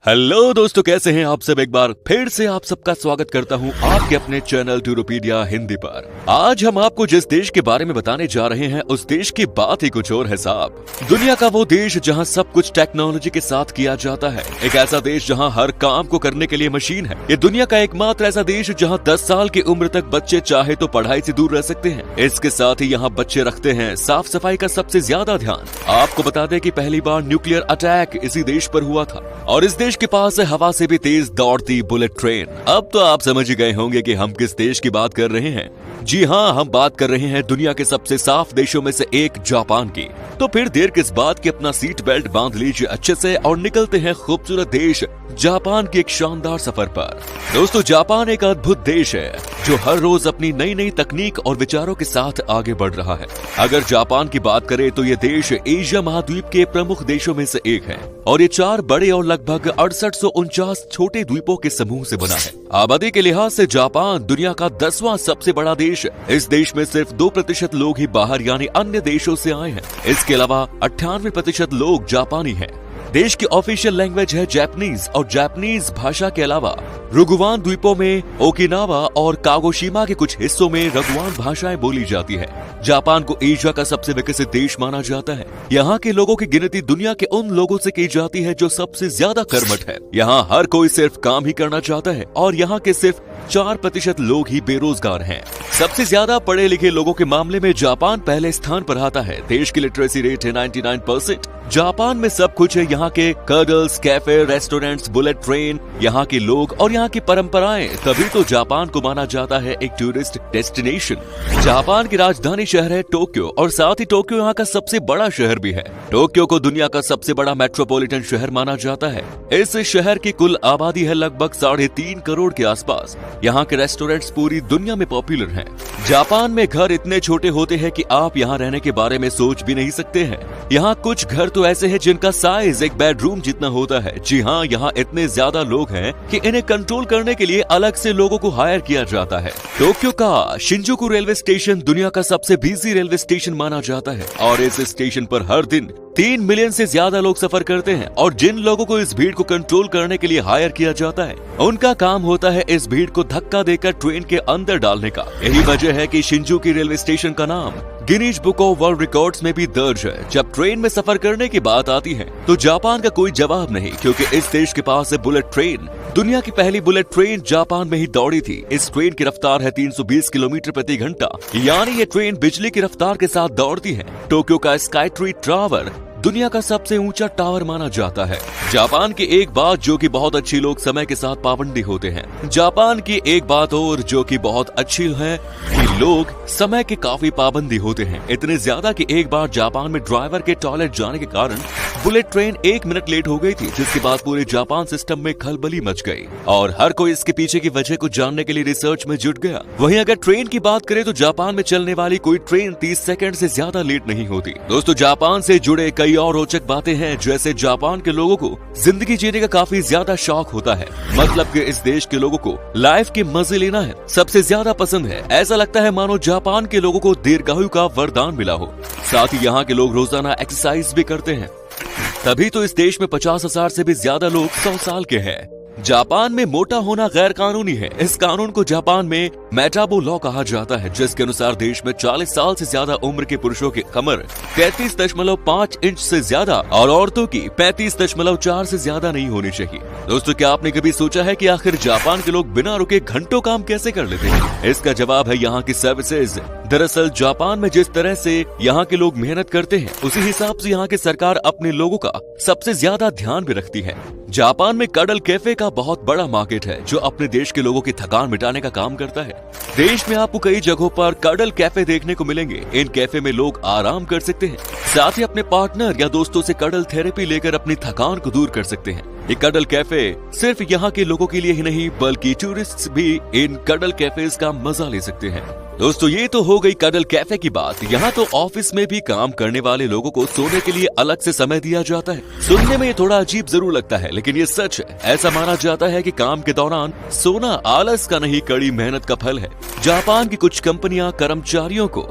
Hello दोस्तों, कैसे हैं आप सब। एक बार फिर से आप सबका स्वागत करता हूं आपके अपने चैनल टूरोपीडिया हिंदी पर। आज हम आपको जिस देश के बारे में बताने जा रहे हैं उस देश की बात ही कुछ और है साहब। दुनिया का वो देश जहां सब कुछ टेक्नोलॉजी के साथ किया जाता है, एक ऐसा देश जहां हर काम को करने के लिए मशीन है। ये दुनिया का एकमात्र ऐसा देश जहां 10 साल की उम्र तक बच्चे चाहे तो पढ़ाई से दूर रह सकते हैं। इसके साथ ही यहाँ बच्चे रखते हैं साफ सफाई का सबसे ज्यादा ध्यान। आपको बता दें कि पहली बार न्यूक्लियर अटैक इसी देश पर हुआ था और इस देश के पास है हवा से भी तेज दौड़ती बुलेट ट्रेन। अब तो आप समझ गए होंगे कि हम किस देश की बात कर रहे हैं। जी हाँ, हम बात कर रहे हैं दुनिया के सबसे साफ देशों में से एक जापान की। तो फिर देर किस बात की, अपना सीट बेल्ट बांध लीजिए अच्छे से और निकलते हैं खूबसूरत देश जापान के एक शानदार सफर पर। दोस्तों, जापान एक अद्भुत देश है जो हर रोज अपनी नई नई तकनीक और विचारों के साथ आगे बढ़ रहा है। अगर जापान की बात करें तो ये देश एशिया महाद्वीप के प्रमुख देशों में से एक है और ये 4 बड़े और लगभग 6849 छोटे द्वीपों के समूह से बना है। आबादी के लिहाज से जापान दुनिया का 10वां सबसे बड़ा देश है। इस देश में सिर्फ 2% लोग ही बाहर यानी अन्य देशों से आए हैं। इसके अलावा 98% लोग जापानी हैं। देश की ऑफिशियल लैंग्वेज है जापानीज और जापानीज भाषा के अलावा रुगुवान द्वीपों में ओकिनावा और कागोशिमा के कुछ हिस्सों में रगुवान भाषाएं बोली जाती है। जापान को एशिया का सबसे विकसित देश माना जाता है। यहाँ के लोगों की गिनती दुनिया के उन लोगों से की जाती है जो सबसे ज्यादा कर्मठ है। यहाँ हर कोई सिर्फ काम ही करना चाहता है और यहाँ के सिर्फ 4% लोग ही बेरोजगार हैं। सबसे ज्यादा पढ़े लिखे लोगों के मामले में जापान पहले स्थान पर आता है। देश की लिटरेसी रेट है 99%। जापान में सब कुछ है। यहाँ के कर्डल्स, कैफे, रेस्टोरेंट्स, बुलेट ट्रेन, यहाँ के लोग और यहाँ की परंपराएं, तभी तो जापान को माना जाता है एक टूरिस्ट डेस्टिनेशन। जापान की राजधानी शहर है टोक्यो और साथ ही टोक्यो यहाँ का सबसे बड़ा शहर भी है। टोक्यो को दुनिया का सबसे बड़ा मेट्रोपॉलिटन शहर माना जाता है। इस शहर की कुल आबादी है लगभग 3.5 करोड़ के आसपास। यहाँ के रेस्टोरेंट्स पूरी दुनिया में पॉपुलर हैं। जापान में घर इतने छोटे होते हैं कि आप यहाँ रहने के बारे में सोच भी नहीं सकते हैं। यहाँ कुछ घर तो ऐसे हैं जिनका साइज एक बेडरूम जितना होता है। जी हाँ, यहाँ इतने ज्यादा लोग हैं कि इन्हें कंट्रोल करने के लिए अलग से लोगों को हायर किया जाता है। टोक्यो का शिंजुकू रेलवे स्टेशन दुनिया का सबसे बिजी रेलवे स्टेशन माना जाता है और इस स्टेशन पर हर दिन 3 मिलियन से ज्यादा लोग सफर करते हैं और जिन लोगों को इस भीड़ को कंट्रोल करने के लिए हायर किया जाता है उनका काम होता है इस भीड़ को धक्का देकर ट्रेन के अंदर डालने का। यही वजह है कि शिंजुकू रेलवे स्टेशन का नाम Guinness book of world records में भी दर्ज है। जब ट्रेन में सफर करने की बात आती है तो जापान का कोई जवाब नहीं, क्योंकि इस देश के पास है बुलेट ट्रेन। दुनिया की पहली बुलेट ट्रेन जापान में ही दौड़ी थी। इस ट्रेन की रफ्तार है 320 किलोमीटर प्रति घंटा, यानी ये ट्रेन बिजली की रफ्तार के साथ दौड़ती है। टोक्यो का स्काई ट्री टावर दुनिया का सबसे ऊंचा टावर माना जाता है। जापान की एक बात जो कि बहुत अच्छी, लोग समय के साथ पाबंदी होते हैं। जापान की एक बात और जो कि बहुत अच्छी है कि लोग समय के काफी पाबंदी होते हैं। इतने ज्यादा कि एक बार जापान में ड्राइवर के टॉयलेट जाने के कारण बुलेट ट्रेन 1 मिनट लेट हो गई थी, जिसके बाद पूरे जापान सिस्टम में खलबली मच गई और हर कोई इसके पीछे की वजह को जानने के लिए रिसर्च में जुट गया। वहीं अगर ट्रेन की बात करें तो जापान में चलने वाली कोई ट्रेन 30 सेकंड से ज्यादा लेट नहीं होती। दोस्तों, जापान से जुड़े कई और रोचक बातें हैं, जैसे जापान के लोगों को जिंदगी जीने का काफी ज्यादा शौक होता है। मतलब कि इस देश के लोगों को लाइफ के मजे लेना है सबसे ज्यादा पसंद है। ऐसा लगता है मानो जापान के लोगों को दीर्घायु का वरदान मिला हो। साथ ही यहाँ के लोग रोजाना एक्सरसाइज भी करते हैं, तभी तो इस देश में 50,000 से भी ज्यादा लोग 100 साल के हैं। जापान में मोटा होना गैर कानूनी है। इस कानून को जापान में मेटाबो लॉ कहा जाता है, जिसके अनुसार देश में 40 साल से ज्यादा उम्र के पुरुषों की कमर 33.5 इंच से ज्यादा और औरतों की 35.4 से ज्यादा नहीं होनी चाहिए। दोस्तों, क्या आपने कभी सोचा है कि आखिर जापान के लोग बिना रुके घंटों काम कैसे कर लेते हैं? इसका जवाब है यहाँ की सर्विसेज। दरअसल जापान में जिस तरह से यहाँ के लोग मेहनत करते हैं, उसी हिसाब से यहाँ की सरकार अपने लोगों का सबसे ज्यादा ध्यान भी रखती है। जापान में कडल कैफे का बहुत बड़ा मार्केट है जो अपने देश के लोगों की थकान मिटाने का काम करता है। देश में आपको कई जगहों पर कडल कैफे देखने को मिलेंगे। इन कैफे में लोग आराम कर सकते हैं, साथ ही अपने पार्टनर या दोस्तों से कडल थेरेपी लेकर अपनी थकान को दूर कर सकते हैं। ये कडल कैफे सिर्फ यहाँ के लोगों के लिए ही नहीं बल्कि टूरिस्ट भी इन कडल कैफेज का मजा ले सकते हैं। दोस्तों ये तो हो गई कडल कैफे की बात। यहाँ तो ऑफिस में भी काम करने वाले लोगों को सोने के लिए अलग से समय दिया जाता है। सुनने में ये थोड़ा अजीब जरूर लगता है, लेकिन ये सच है। ऐसा माना जाता है कि काम के दौरान सोना आलस का नहीं, कड़ी मेहनत का फल है। जापान की कुछ कंपनियां कर्मचारियों को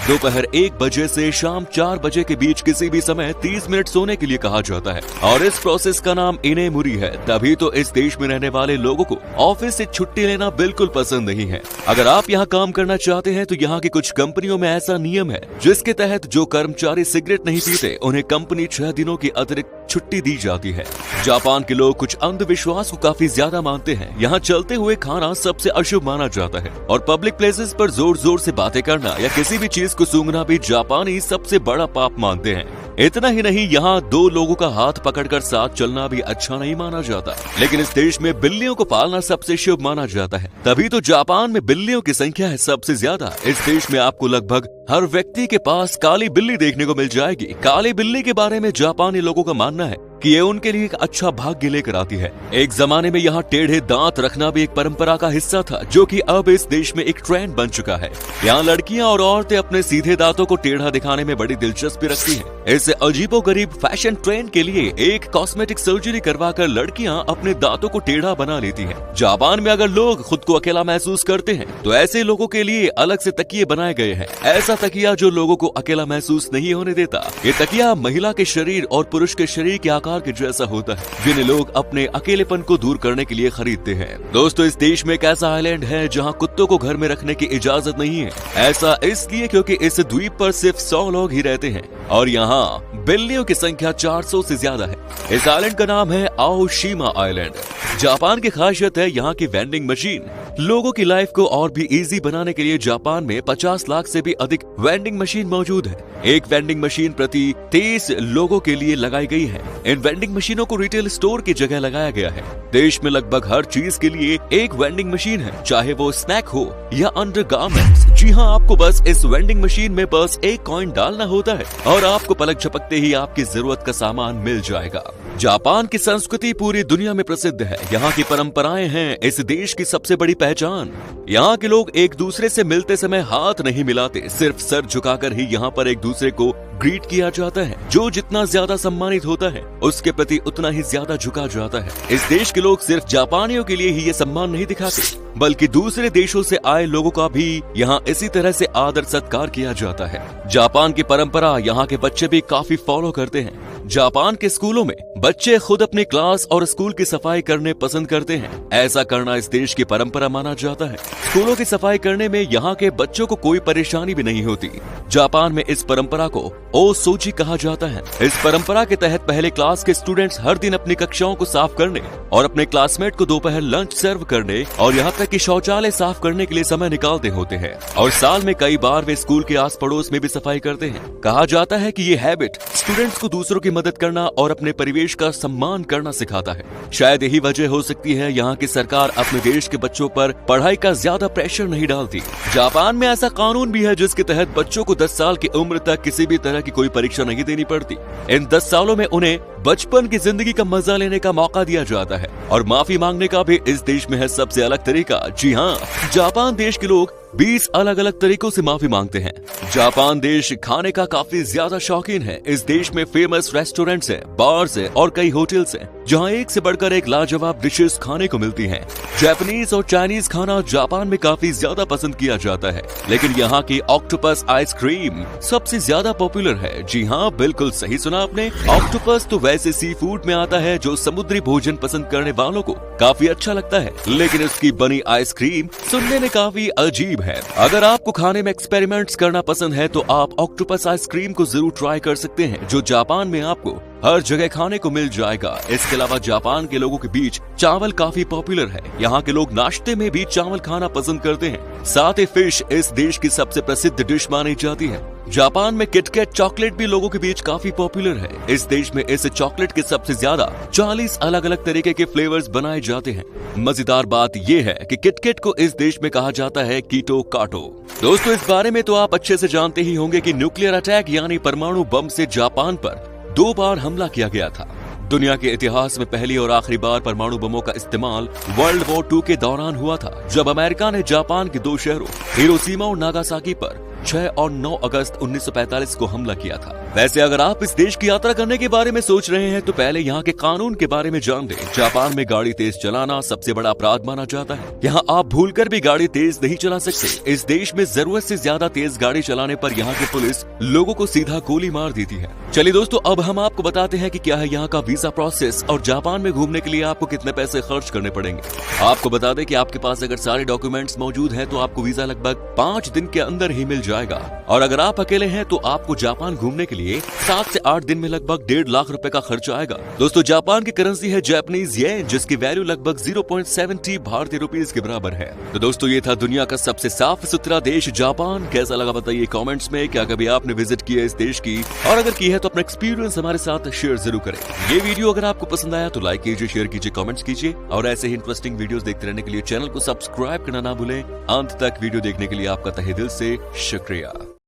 दोपहर 1 बजे से शाम 4 बजे के बीच किसी भी समय 30 मिनट सोने के लिए कहा जाता है, और इस प्रोसेस का नाम इनेमुरी है। तभी तो इस देश में रहने वाले लोगों को ऑफिस से छुट्टी लेना बिल्कुल पसंद नहीं है। अगर आप यहाँ काम करना चाहते हैं तो यहाँ की कुछ कंपनियों में ऐसा नियम है जिसके तहत जो कर्मचारी सिगरेट नहीं पीते उन्हें कंपनी 6 दिनों की अतिरिक्त छुट्टी दी जाती है। जापान के लोग कुछ अंधविश्वास को काफी ज्यादा मानते हैं। यहाँ चलते हुए खाना सबसे अशुभ माना जाता है, और पब्लिक प्लेसेस पर जोर जोर से बातें करना या किसी भी चीज को सूंघना भी जापानी सबसे बड़ा पाप मानते हैं। इतना ही नहीं, यहाँ 2 लोगों का हाथ पकड़कर साथ चलना भी अच्छा नहीं माना जाता। लेकिन इस देश में बिल्लियों को पालना सबसे शुभ माना जाता है, तभी तो जापान में बिल्लियों की संख्या है सबसे ज्यादा। इस देश में आपको लगभग हर व्यक्ति के पास काली बिल्ली देखने को मिल जाएगी। काली बिल्ली के बारे में जापानी लोगों का मानना है कि ये उनके लिए एक अच्छा भाग्य लेकर आती है। एक जमाने में यहाँ टेढ़े दांत रखना भी एक परंपरा का हिस्सा था, जो कि अब इस देश में एक ट्रेंड बन चुका है। यहाँ लड़कियां और औरतें अपने सीधे दांतों को टेढ़ा दिखाने में बड़ी दिलचस्पी रखती हैं। इस अजीबोगरीब फैशन ट्रेंड के लिए एक कॉस्मेटिक सर्जरी करवाकर लड़कियां अपने दांतों को टेढ़ा बना लेती हैं। जापान में अगर लोग खुद को अकेला महसूस करते हैं तो ऐसे लोगों के लिए अलग से तकिए बनाए गए हैं। ऐसा तकिया जो लोगों को अकेला महसूस नहीं होने देता। ये तकिया महिला के शरीर और पुरुष के शरीर के आकार के जैसा होता है, जिन्हें लोग अपने अकेलेपन को दूर करने के लिए खरीदते हैं। दोस्तों इस देश में एक ऐसा आइलैंड है जहाँ कुत्तों को घर में रखने की इजाजत नहीं है। ऐसा इसलिए क्योंकि इस द्वीप पर सिर्फ 100 लोग ही रहते हैं, और यहाँ बिल्लियों की संख्या 400 से ज्यादा है। इस आइलैंड का नाम है आओशिमा आइलैंड। जापान की खासियत है यहाँ की वेंडिंग मशीन। लोगों की लाइफ को और भी इजी बनाने के लिए जापान में 50 लाख से भी अधिक वेंडिंग मशीन मौजूद है। एक वेंडिंग मशीन प्रति 30 लोगों के लिए लगाई गई है। इन वेंडिंग मशीनों को रिटेल स्टोर की जगह लगाया गया है। देश में लगभग हर चीज के लिए एक वेंडिंग मशीन है, चाहे वो स्नैक हो या अंडरगारमेंट्स। जी हाँ, आपको बस इस वेंडिंग मशीन में बस एक कॉइन डालना होता है और आपको पलक झपकते ही आपकी जरूरत का सामान मिल जाएगा। जापान की संस्कृति पूरी दुनिया में प्रसिद्ध है। यहाँ की परंपराएं हैं इस देश की सबसे बड़ी पहचान। यहाँ के लोग एक दूसरे से मिलते समय हाथ नहीं मिलाते, सिर्फ सर झुकाकर ही यहाँ पर एक दूसरे को ग्रीट किया जाता है। जो जितना ज्यादा सम्मानित होता है उसके प्रति उतना ही ज्यादा झुका जाता है। इस देश के लोग सिर्फ जापानियों के लिए ही ये सम्मान नहीं दिखाते, बल्कि दूसरे देशों से आए लोगों का भी यहाँ इसी तरह से आदर सत्कार किया जाता है। जापान की परंपरा यहाँ के बच्चे भी काफी फॉलो करते हैं। जापान के स्कूलों में बच्चे खुद अपनी क्लास और स्कूल की सफाई करने पसंद करते हैं। ऐसा करना इस देश की परंपरा माना जाता है। स्कूलों की सफाई करने में यहाँ के बच्चों को कोई परेशानी भी नहीं होती। जापान में इस परंपरा को ओसोजी कहा जाता है। इस परंपरा के तहत पहले क्लास के स्टूडेंट्स हर दिन अपनी कक्षाओं को साफ करने और अपने क्लासमेट को दोपहर लंच सर्व करने और यहाँ तक कि शौचालय साफ करने के लिए समय निकालते होते हैं, और साल में कई बार वे स्कूल के आस पड़ोस में भी सफाई करते हैं। कहा जाता है कि ये हैबिट स्टूडेंट्स को दूसरों की मदद करना और अपने परिवेश का सम्मान करना सिखाता है। शायद यही वजह हो सकती है यहाँ की सरकार अपने देश के बच्चों पर पढ़ाई का ज्यादा प्रेशर नहीं डालती। जापान में ऐसा कानून भी है जिसके तहत बच्चों को 10 साल की उम्र तक किसी भी तरह की कोई परीक्षा नहीं देनी पड़ती। इन 10 सालों में उन्हें बचपन की जिंदगी का मजा लेने का मौका दिया जाता है, और माफी मांगने का भी इस देश में है सबसे अलग तरीका। जी हाँ, जापान देश के लोग 20 अलग अलग तरीकों से माफी मांगते हैं। जापान देश खाने का काफी ज्यादा शौकीन है। इस देश में फेमस रेस्टोरेंट्स हैं, बार्स हैं और कई होटल्स हैं, जहां एक से बढ़कर एक लाजवाब डिशेस खाने को मिलती हैं। जापानीज और चाइनीज खाना जापान में काफी ज्यादा पसंद किया जाता है, लेकिन यहाँ की ऑक्टोपस आइसक्रीम सबसे ज्यादा पॉपुलर है। जी हाँ, बिल्कुल सही सुना आपने। ऑक्टोपस तो वैसे सी फूड में आता है जो समुद्री भोजन पसंद करने वालों को काफी अच्छा लगता है, लेकिन उसकी बनी आइसक्रीम सुनने में काफी अजीब है। अगर आपको खाने में एक्सपेरिमेंट्स करना पसंद है तो आप ऑक्टोपस आइसक्रीम को जरूर ट्राई कर सकते हैं, जो जापान में आपको हर जगह खाने को मिल जाएगा। इसके अलावा जापान के लोगों के बीच चावल काफी पॉपुलर है। यहाँ के लोग नाश्ते में भी चावल खाना पसंद करते हैं। साथ ही फिश इस देश की सबसे प्रसिद्ध डिश मानी जाती है। जापान में किटकैट चॉकलेट भी लोगों के बीच काफी पॉपुलर है। इस देश में इस चॉकलेट के सबसे ज्यादा 40 अलग अलग तरीके के फ्लेवर्स बनाए जाते हैं। मजेदार बात यह है कि किटकैट को इस देश में कहा जाता है कीटो काटो। दोस्तों इस बारे में तो आप अच्छे से जानते ही होंगे कि न्यूक्लियर अटैक यानी परमाणु बम से जापान पर 2 बार हमला किया गया था। दुनिया के इतिहास में पहली और आखिरी बार परमाणु बमों का इस्तेमाल वर्ल्ड वॉर 2 के दौरान हुआ था, जब अमेरिका ने जापान के 2 शहरों हिरोशिमा और नागासाकी पर 6 और 9 अगस्त 1945 को हमला किया था। वैसे अगर आप इस देश की यात्रा करने के बारे में सोच रहे हैं तो पहले यहाँ के कानून के बारे में जान लें। जापान में गाड़ी तेज चलाना सबसे बड़ा अपराध माना जाता है। यहाँ आप भूलकर भी गाड़ी तेज नहीं चला सकते। इस देश में जरूरत से ज्यादा तेज गाड़ी चलाने पर यहाँ की पुलिस लोगों को सीधा गोली मार देती है। चलिए दोस्तों, अब हम आपको बताते हैं कि क्या है यहाँ का वीजा प्रोसेस और जापान में घूमने के लिए आपको कितने पैसे खर्च करने पड़ेंगे। आपको बता दें कि आपके पास अगर सारे डॉक्यूमेंट्स मौजूद हैं तो आपको वीजा लगभग 5 दिन के अंदर ही मिल जाएगा। और अगर आप अकेले हैं तो आपको जापान घूमने के लिए 7 से 8 दिन में लगभग 1.5 लाख रुपए का खर्चा आएगा। दोस्तों, जापान की करेंसी है जापानीज येन, जिसकी वैल्यू लगभग 0.70 भारतीय रुपीस के बराबर है। तो दोस्तों, ये था दुनिया का सबसे साफ सुथरा देश जापान। कैसा लगा बताइए कमेंट्स में। क्या कभी आपने विजिट किया इस देश की, और अगर की है तो अपना एक्सपीरियंस हमारे साथ शेयर जरूर करें। ये वीडियो अगर आपको पसंद आया तो लाइक कीजिए, शेयर कीजिए, कमेंट्स कीजिए, और ऐसे ही इंटरेस्टिंग वीडियोस देखते रहने के लिए चैनल को सब्सक्राइब करना ना भूलें। अंत तक वीडियो देखने के लिए आपका तहे दिल से शुक्रिया।